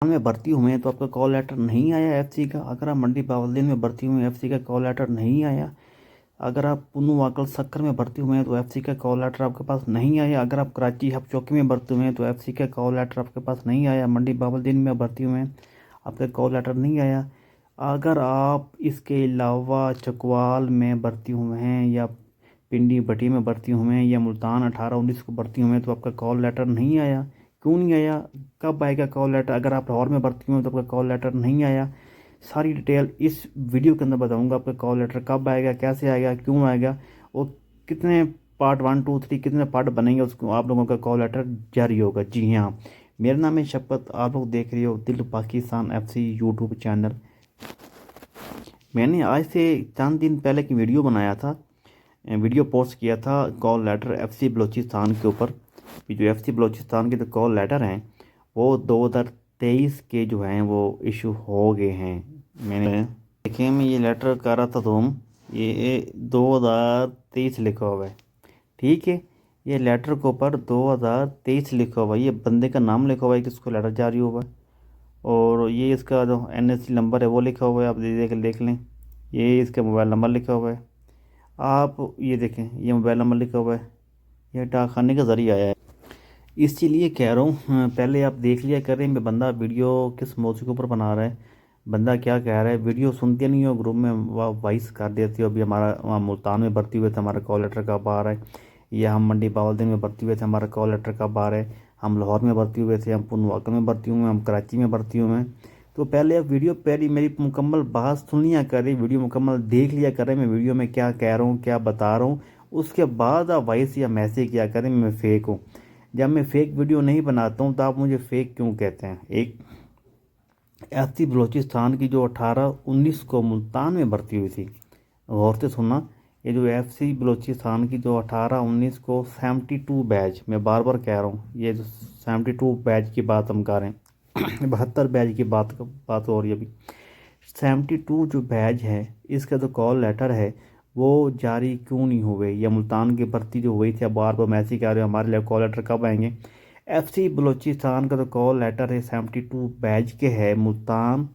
में भर्ती हुए हैं तो आपका कॉल लेटर नहीं आया एफसी का। अगर आप मंडी बावलदीन में भर्ती हुए हैं एफसी का कॉल लेटर नहीं आया। अगर आप पुन्नू वाकल सक्कर में भर्ती हुए हैं तो एफसी का कॉल लेटर आपके पास नहीं आया। अगर आप कराची हब चौकी में भर्ती हुए हैं तो एफसी का कॉल लेटर आपके पास नहीं आया। मंडी बावलदीन में भर्ती हुए हैं आपका कॉल लेटर नहीं आया। अगर आप इसके अलावा चकवाल में भर्ती हुए हैं या पिंडी भट्टी में भर्ती हुए हैं या मुल्तान 18-19 को भर्ती हुए हैं तो आपका कॉल लेटर नहीं आया। क्यों नहीं आया, कब आएगा कॉल लेटर? अगर आप लाहौर में भर्ती हुए हैं तो आपका कॉल लेटर नहीं आया। सारी डिटेल इस वीडियो के अंदर बताऊंगा। आपका कॉल लेटर कब आएगा, कैसे आएगा, क्यों आएगा और कितने पार्ट 1 2 3 कितने पार्ट बनेंगे उसको आप लोगों का कॉल लेटर जारी होगा। जी हाँ, मेरा नाम है शपत, आप लोग देख रहे हो दिल पाकिस्तान एफसी यूट्यूब चैनल। मैंने आज से चंद दिन पहले की वीडियो बनाया था, वीडियो पोस्ट किया था कॉल लेटर एफसी बलूचिस्तान के ऊपर। जो एफसी बलूचिस्तान के जो कॉल लेटर हैं वो 2023 के जो हैं वो इशू हो गए हैं। मैंने देखिए, मैं ये लेटर कर रहा था ये 2023 लिखा हुआ है, ठीक है। ये लेटर के ऊपर 2023 लिखा हुआ है, ये बंदे का नाम लिखा हुआ है किसको लेटर जारी हुआ है, और ये इसका जो एनएससी नंबर है वो लिखा हुआ है। आप देख लें, ये इसका मोबाइल नंबर लिखा हुआ है। आप ये देखें, ये मोबाइल नंबर लिखा हुआ है, ये डाकखाने के ज़रिए आया है। इसीलिए कह रहा हूँ पहले आप देख लिया करें मैं बंदा वीडियो किस मौजू के ऊपर बना रहा है, बंदा क्या कह रहा है। वीडियो सुनते नहीं हो, ग्रुप में वॉइस कर देती हो। अभी हमारा वहाँ मुल्तान में भर्ती हुए थे, हमारा कॉल लेटर कब आ रहा है, या हम मंडी बावलदीन में भर्ती हुए थे, हमारा कॉल लेटर कब आ रहा है। हम लाहौर में भर्ती हुए थे, हम पुनवाकल में भर्ती हुए हैं, हम कराची में भर्ती हुए हैं। तो पहले आप वीडियो पहले मेरी मुकम्मल बात सुन लिया करें, वीडियो मुकम्मल देख लिया करें, मैं वीडियो में क्या कह रहा हूँ, क्या बता रहा हूँ। उसके बाद आप वॉइस या मैसेज किया करें मैं फेक हूँ। जब मैं फेक वीडियो नहीं बनाता हूँ तो आप मुझे फेक क्यों कहते हैं? एक एफसी बलूचिस्तान की जो 18-19 को मुल्तान में भर्ती हुई थी, गौर से सुनना, ये जो एफसी बलूचिस्तान की जो 18-19 को 72 बैच, मैं बार बार कह रहा हूँ, ये जो 72 बैच की बात हम कर रहे हैं 72 बैच की बात हो रही है अभी। 72 जो बैच है इसका जो कॉल लेटर है वो जारी क्यों नहीं हुए, या मुल्तान की भर्ती जो हुई थी, अब बार बार मैसेज कह रहे हो हमारे लिए कॉल लेटर कब आएंगे। एफसी बलूचिस्तान का जो कॉल लेटर है 72 बैच के है, मुल्तान,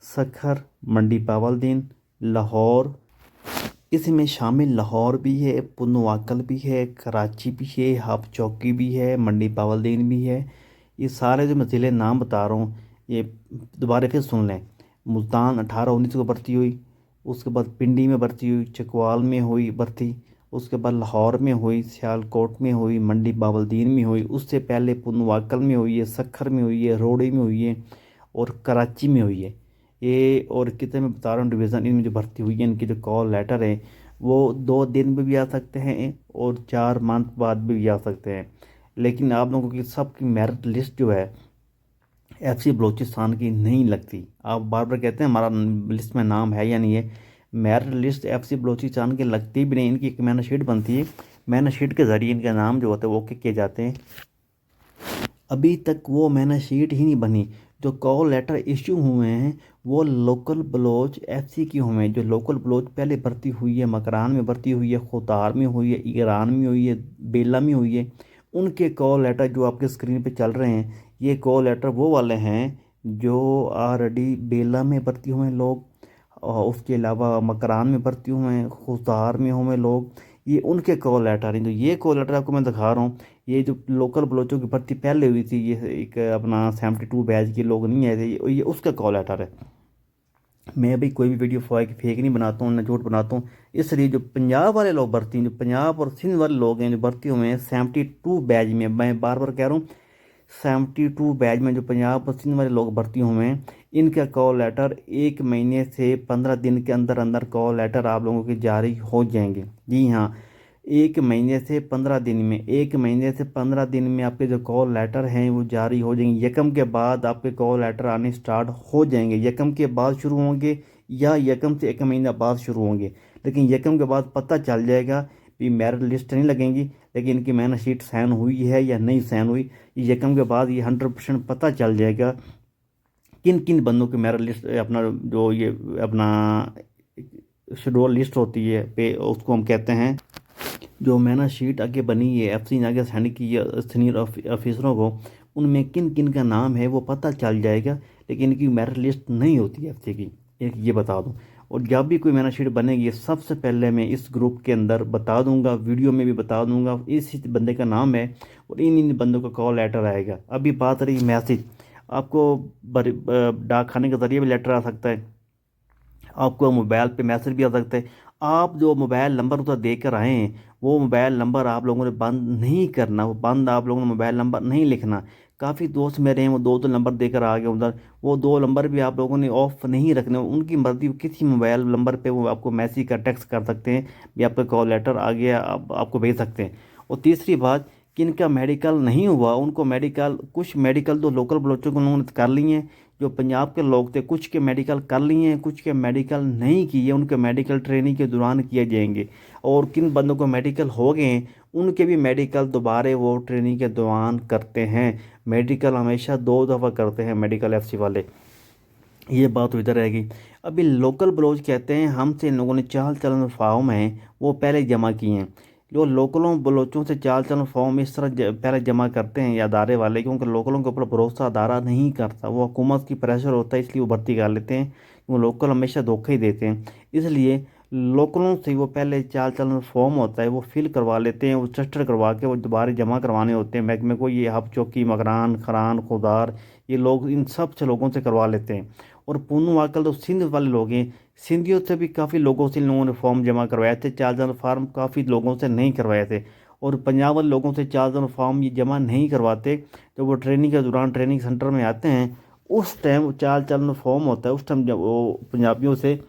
सखर, मंडी बावलदीन, लाहौर, इसमें शामिल लाहौर भी है, पुनवाकल भी है, कराची भी है, हब चौकी भी है, मंडी बावलदीन भी है। ये सारे जो मैं ज़िले नाम बता रहा हूँ ये दोबारा फिर सुन लें। मुल्तान 18-19 को भर्ती हुई, उसके बाद पिंडी में भर्ती हुई, चकवाल में हुई भर्ती, उसके बाद लाहौर में हुई, सियालकोट में हुई, मंडी बावलदीन में हुई, उससे पहले पुनवाकल में हुई है, सखर में हुई है, रोड़ी में हुई है और कराची में हुई है। ये और कितने मैं बता रहा हूँ डिवीज़न इनमें जो भर्ती हुई है, इनकी जो कॉल लेटर है वो 2 दिन में भी आ सकते हैं और 4 मंथ बाद भी आ सकते हैं। लेकिन आप लोगों की सबकी मेरिट लिस्ट जो है एफसी बलूचिस्तान की नहीं लगती। आप बार बार कहते हैं हमारा लिस्ट में नाम है या नहीं है, मेरिट लिस्ट एफसी बलूचिस्तान की लगती भी नहीं। इनकी एक मैन शीट बनती है, मैन शीट के ज़रिए इनका नाम जो होता है वो ओके किए जाते हैं। अभी तक वो मैंने शीट ही नहीं बनी। जो कॉल लेटर इशू हुए हैं वो लोकल बलोच एफसी की हुए हैं। जो लोकल बलोच पहले भर्ती हुई है, मकरान में भर्ती हुई है, खुतार में हुई है, ईरान में हुई है, बेला में हुई है, उनके कॉल लेटर जो आपके स्क्रीन पे चल रहे हैं ये कॉल लेटर वो वाले हैं जो ऑलरेडी बेला में भर्ती हुए हैं लोग, और उसके अलावा मकरान में भर्ती हुए हैं, खुतार में हुए लोग, ये उनके कॉल लेटर हैं। तो ये कॉल लेटर आपको मैं दिखा रहा हूँ, ये जो लोकल बलोचों की भर्ती पहले हुई थी, ये एक अपना 72 बैच के लोग नहीं आए थे, ये उसका कॉल लेटर है। मैं भी कोई भी वीडियो फेक नहीं बनाता हूँ, ना झूठ बनाता हूँ। इसलिए जो पंजाब वाले लोग भर्ती हैं, जो पंजाब और सिंध वाले लोग हैं जो भर्ती हुए हैं 72 बैच में, मैं बार बार कह रहा हूँ 72 बैच में जो पंजाब और सिंध वाले लोग भर्ती हुए हैं इनका कॉल लेटर 1 महीने से 15 दिन के अंदर अंदर कॉल लेटर आप लोगों के जारी हो जाएंगे। जी हाँ, 1 महीने से 15 दिन में, 1 महीने से 15 दिन में आपके जो कॉल लेटर हैं वो जारी हो जाएंगे। यकम के बाद आपके कॉल लेटर आने स्टार्ट हो जाएंगे। यकम के बाद शुरू होंगे या यकम से 1 महीना बाद शुरू होंगे, लेकिन यकम के बाद पता चल जाएगा भी मेरिट लिस्ट नहीं लगेंगी, लेकिन इनकी मेरिट शीट साइन हुई है या नहीं साइन हुई। यकम के बाद ये 100% पता चल जाएगा किन किन बंदों की मेरिट लिस्ट, अपना जो ये अपना शेड्यूल लिस्ट होती है पे उसको हम कहते हैं, जो मैंने शीट आगे बनी है एफसी ने आगे सेंड की है सीनियर ऑफिसरों को, उनमें किन किन का नाम है वो पता चल जाएगा, लेकिन इनकी मेरिट लिस्ट नहीं होती एफसी की, एक ये बता दूं। और जब भी कोई मेरिट शीट बनेगी सबसे पहले मैं इस ग्रुप के अंदर बता दूंगा, वीडियो में भी बता दूंगा इस बंदे का नाम है और इन इन बंदों का कॉल लेटर आएगा। अभी बात रही मैसेज, आपको डाक खाने के ज़रिए भी लेटर आ सकता है, आपको मोबाइल पे मैसेज भी आ सकता है। आप जो मोबाइल नंबर उधर दे कर आए हैं वो मोबाइल नंबर आप लोगों ने बंद नहीं करना, वो बंद आप लोगों ने मोबाइल नंबर नहीं लिखना। काफ़ी दोस्त मेरे हैं वो दो दो नंबर देकर आ गए उधर, वो दो नंबर भी आप लोगों ने ऑफ नहीं रखने, उनकी मर्जी, किसी मोबाइल नंबर पे वो आपको मैसेज का टेक्स्ट कर सकते हैं भी आपका कॉल लेटर आ गया, आप आपको भेज सकते हैं। और तीसरी बात, किनका मेडिकल नहीं हुआ उनको मेडिकल, कुछ मेडिकल तो लोकल बलोचों को उन्होंने कर लिए हैं, जो पंजाब के लोग थे कुछ के मेडिकल कर लिए हैं, कुछ के मेडिकल नहीं किए, उनके मेडिकल ट्रेनिंग के दौरान किए जाएंगे। और किन बंदों को मेडिकल हो गए हैं उनके भी मेडिकल दोबारा वो ट्रेनिंग के दौरान करते हैं। मेडिकल हमेशा 2 दफ़ा करते हैं मेडिकल एफसी वाले, ये बात तो इधर रहेगी। अभी लोकल ब्लोज कहते हैं हमसे इन लोगों ने चाल चलन फॉर्म है वो पहले जमा किए हैं। जो लोकलों बलोचों से चाल चलन फॉर्म इस तरह पहले जमा करते हैं ये अदारे वाले, क्योंकि लोकलों के ऊपर भरोसा अदारा नहीं करता, वो हुकूमत की प्रेशर होता है इसलिए वो भर्ती कर लेते हैं, वो लोकल हमेशा धोखा ही देते हैं। इसलिए लोकलों से वो पहले चाल चलन फॉर्म होता है वो फिल करवा लेते हैं, वो रजिस्टर करवा के वो दोबारा जमा करवाने होते हैं महकमे को। ये हब चौकी, मकरान, खरान, खुदार, ये लोग इन सब से लोगों से करवा लेते हैं। और पूनू वाकल तो सिंध वाले लोग हैं, सिंधियों से भी काफ़ी लोगों से इन लोगों ने फॉर्म जमा करवाए थे, चार जन फार्म काफ़ी लोगों से नहीं करवाए थे। और पंजाब वाले लोगों से चार जन फॉर्म ये जमा नहीं करवाते, जब वो ट्रेनिंग के दौरान ट्रेनिंग सेंटर में आते हैं उस टाइम चार चलन फॉर्म होता है, उस टाइम जब वो पंजाबियों से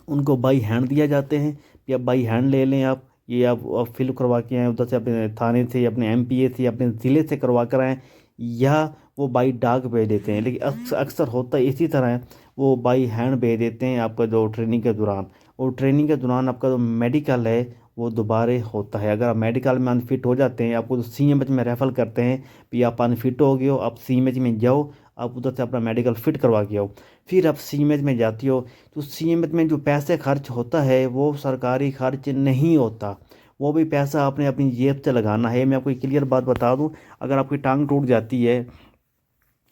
उनको बाई हैंड दिया जाते हैं कि अब बाई हैंड ले लें आप, ये आप फिल करवा के आएँ उधर से, अपने थाने से, अपने एमपीए से, अपने ज़िले से करवा कर आएँ, या वो बाई डाक भेज देते हैं। लेकिन अक्सर होता है इसी तरह है, वो बाई हैंड भेज देते हैं आपका जो ट्रेनिंग के दौरान। और ट्रेनिंग के दौरान आपका जो मेडिकल है वो दोबारा होता है। अगर आप मेडिकल में अनफिट हो जाते हैं आपको तो सीएमएच में रेफर करते हैं भी आप अनफिट हो गए हो, आप सीएमएच में जाओ, आप उधर से अपना मेडिकल फिट करवा के आओ। फिर आप सीएमएच में जाती हो तो सीएमएच में जो पैसे खर्च होता है वो सरकारी खर्च नहीं होता, वो भी पैसा आपने अपनी जेब से लगाना है। मैं आपको एक क्लियर बात बता दूं, अगर आपकी टांग टूट जाती है,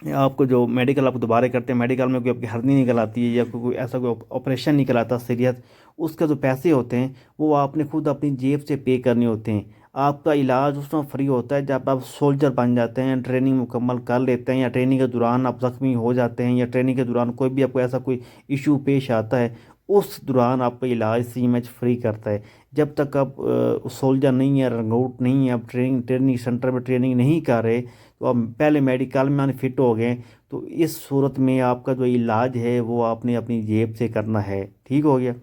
आपको जो मेडिकल आप दोबारा करते हैं, मेडिकल में कोई आपकी हर्नी निकल आती है या कोई ऐसा कोई ऑपरेशन निकल आता है सीरियस, उसका जो पैसे होते हैं वो आपने खुद अपनी जेब से पे करने होते हैं। आपका इलाज उसमें फ्री होता है जब आप सोल्जर बन जाते हैं, ट्रेनिंग मुकम्मल कर लेते हैं, या ट्रेनिंग के दौरान आप ज़ख्मी हो जाते हैं, या ट्रेनिंग के दौरान कोई भी आपको ऐसा कोई इशू पेश आता है, उस दौरान आपका इलाज सीएमएच फ्री करता है। जब तक आप सोल्जर नहीं है, रंगआउट नहीं है, आप ट्रेनिंग ट्रेनिंग सेंटर में ट्रेनिंग नहीं कर रहे, तो आप पहले मेडिकल में अनफिट हो गए, तो इस सूरत में आपका जो इलाज है वो आपने अपनी जेब से करना है। ठीक हो गया।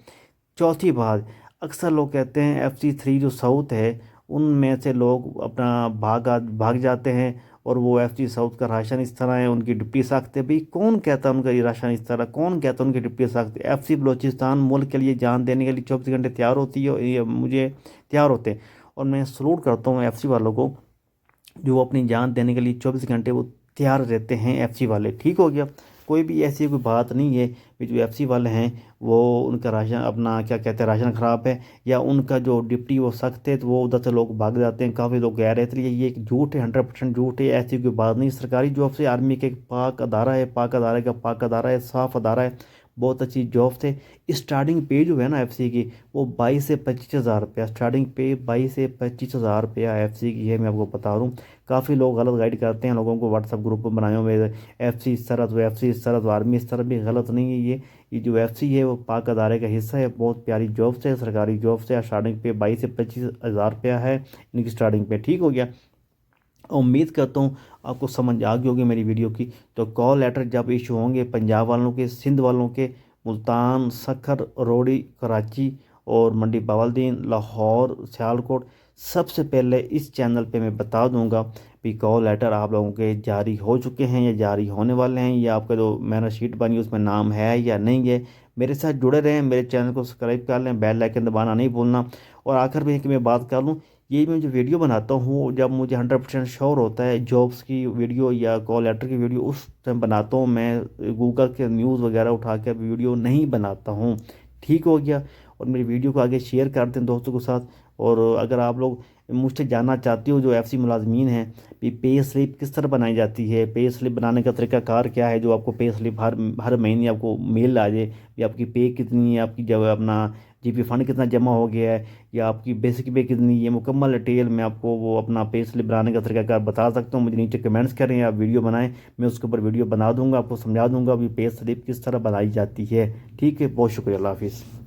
चौथी बात, अक्सर लोग कहते हैं FC3 जो साउथ है उनमें से लोग अपना भाग जाते हैं, और वो FC साउथ का राशन इस तरह है, उनकी डिप्टी सख्त है। भाई कौन कहता है उनका ये राशन इस तरह, कौन कहता है उनकी डिप्टी सख्त है? FC बलोचिस्तान मुल्क के लिए जान देने के लिए 24 घंटे तैयार होती है, ये मुझे तैयार होते हैं। और मैं सलूट करता हूँ FC वालों को जो अपनी जान देने के लिए 24 घंटे वो तैयार रहते हैं, FC वाले। ठीक हो गया। कोई भी ऐसी कोई बात नहीं है कि जो FC वाले हैं वो उनका राशन अपना क्या कहते हैं राशन ख़राब है, या उनका जो डिप्टी वो सख्त है तो वो उधर से लोग भाग जाते हैं, काफ़ी लोग गए रहते हैं। ये एक झूठ है, 100% झूठ है, ऐसी कोई बात नहीं। सरकारी जॉब से आर्मी के एक पाक अदारा है, पाक अदारे का पाक अदारा है, साफ़ अदारा है, बहुत अच्छी जॉब से। स्टार्टिंग पे जो है ना FC की वो 22 से 25 हज़ार रुपया, स्टार्टिंग पे 22 से 25 हज़ार रुपया FC की है। मैं आपको बता दूँ, काफ़ी लोग गलत गाइड करते हैं लोगों को, व्हाट्सअप ग्रुप में बनाए हुए FC इस तरह तो FC इस तरह तो आर्मी इस तरह, भी गलत नहीं है। ये जो FC है वो पाक अदारे का हिस्सा है, बहुत प्यारी जॉब से, सरकारी जॉब से। स्टार्टिंग पे 22 से 25 हज़ार रुपया है इनकी स्टार्टिंग पे। ठीक हो गया। उम्मीद करता हूँ आपको समझ आ गई होगी मेरी वीडियो की। तो कॉल लेटर जब इशू होंगे पंजाब वालों के, सिंध वालों के, मुल्तान, सखर, रोड़ी, कराची और मंडी बावलदीन, लाहौर, सियालकोट, सबसे पहले इस चैनल पे मैं बता दूंगा भी कॉल लेटर आप लोगों के जारी हो चुके हैं या जारी होने वाले हैं, या आपका जो मेरा शीट बनी उसमें नाम है या नहीं है। मेरे साथ जुड़े रहें, मेरे चैनल को सब्सक्राइब कर लें, बेल आइकन दबाना नहीं भूलना। और आखिर में कि मैं बात कर लूँ, ये मैं जो वीडियो बनाता हूँ जब मुझे 100% श्योर होता है जॉब्स की वीडियो या कॉल लेटर की वीडियो, उस टाइम बनाता हूँ। मैं गूगल के न्यूज़ वगैरह उठा के वीडियो नहीं बनाता हूँ। ठीक हो गया। और मेरी वीडियो को आगे शेयर कर दें दोस्तों के साथ। और अगर आप लोग मुझसे जानना चाहते हो जो एफसी मुलाजमीन हैं कि पे स्लिप किस तरह बनाई जाती है, पे स्लिप बनाने का तरीकाकार क्या है, जो आपको पे स्लिप हर महीने आपको मेल आ जाए कि आपकी पे कितनी है, आपकी जब अपना जीपी फंड कितना जमा हो गया है, या आपकी बेसिक पे कितनी है, मुकम्मल डिटेल मैं आपको वो अपना पे स्लिप बनाने का तरीकाकार बता सकता हूँ। मुझे नीचे कमेंट्स करें, आप वीडियो बनाएं, मैं उसके ऊपर वीडियो बना दूंगा, आपको समझा दूंगा अभी पे स्लिप किस तरह बनाई जाती है। ठीक है, बहुत शुक्रिया, अल्लाह हाफिज़।